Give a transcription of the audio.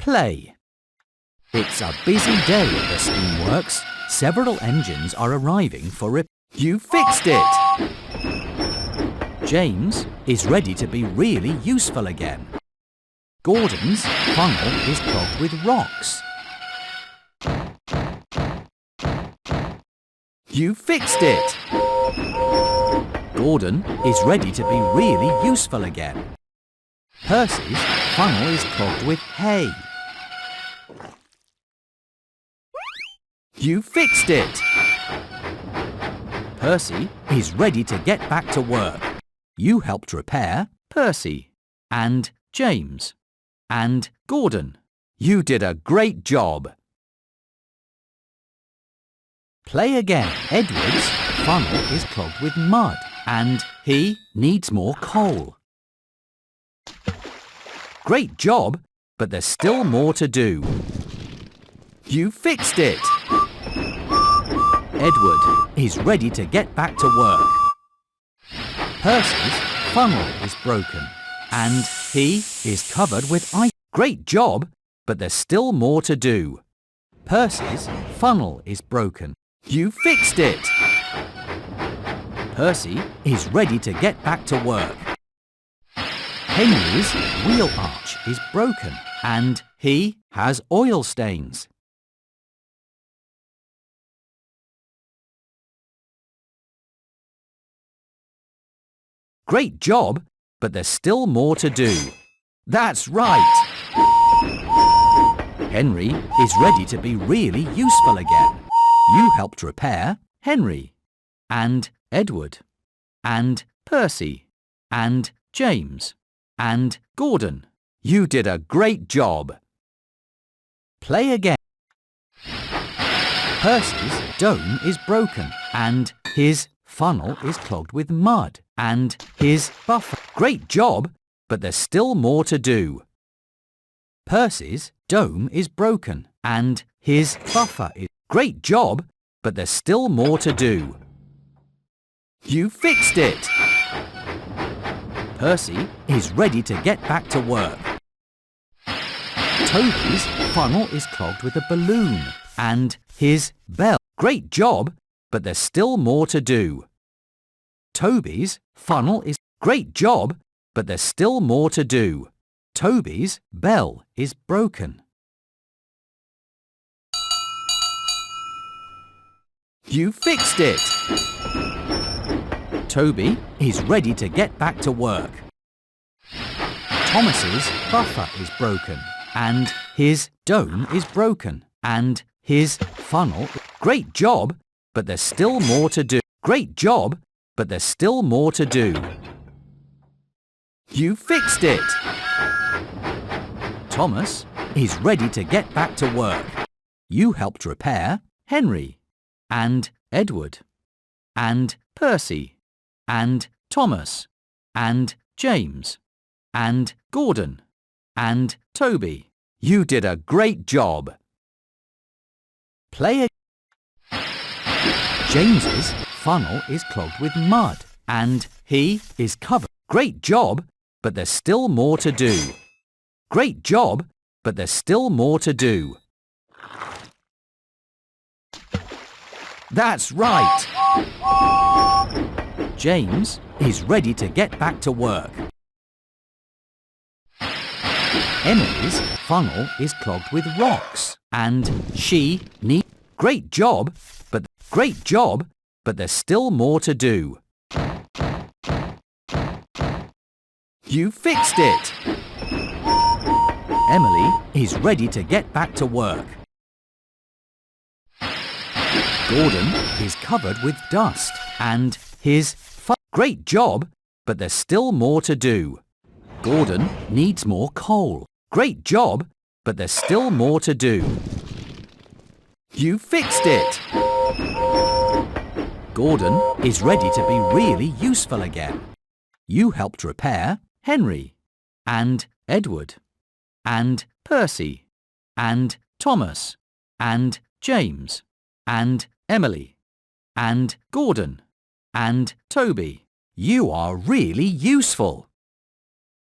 Play. It's a busy day at the steamworks. Several engines are arriving for repair. You fixed it! James is ready to be really useful again. Gordon's funnel is clogged with rocks. You fixed it! Gordon is ready to be really useful again. Percy's funnel is clogged with hay. You fixed it! Percy is ready to get back to work. You helped repair Percy and James and Gordon. You did a great job. Play again. Edward's funnel is clogged with mud and he needs more coal. Great job, but there's still more to do. You fixed it! Edward is ready to get back to work. Percy's funnel is broken and he is covered with ice. Great job, but there's still more to do. Percy's funnel is broken. You fixed it! Percy is ready to get back to work. Henry's wheel arch is broken and he has oil stains. Great job, but there's still more to do. That's right! Henry is ready to be really useful again. You helped repair Henry and Edward and Percy and James and Gordon. You did a great job. Play again. Percy's dome is broken and his funnel is clogged with mud and his buffer. Great job, but there's still more to do. Percy's dome is broken and his buffer is... Great job, but there's still more to do. You fixed it! Percy is ready to get back to work. Toby's funnel is clogged with a balloon and his bell. Great job, but there's still more to do. Toby's funnel is... Great job, but there's still more to do. Toby's bell is broken. You fixed it! Toby is ready to get back to work. Thomas's buffer is broken and his dome is broken and his funnel... Great job, but there's still more to do. Great job, but there's still more to do. You fixed it! Thomas is ready to get back to work. You helped repair Henry and Edward and Percy and Thomas and James and Gordon and Toby. You did a great job. Play again. James's funnel is clogged with mud and he is covered. Great job, but there's still more to do. Great job, but there's still more to do. That's right! James is ready to get back to work. Emily's funnel is clogged with rocks and she needs... Great job, but there's still more to do. You fixed it! Emily is ready to get back to work. Gordon is covered with dust and his... Great job, but there's still more to do. Gordon needs more coal. Great job, but there's still more to do. You fixed it! Gordon is ready to be really useful again. You helped repair Henry and Edward and Percy and Thomas and James and Emily and Gordon and Toby. You are really useful.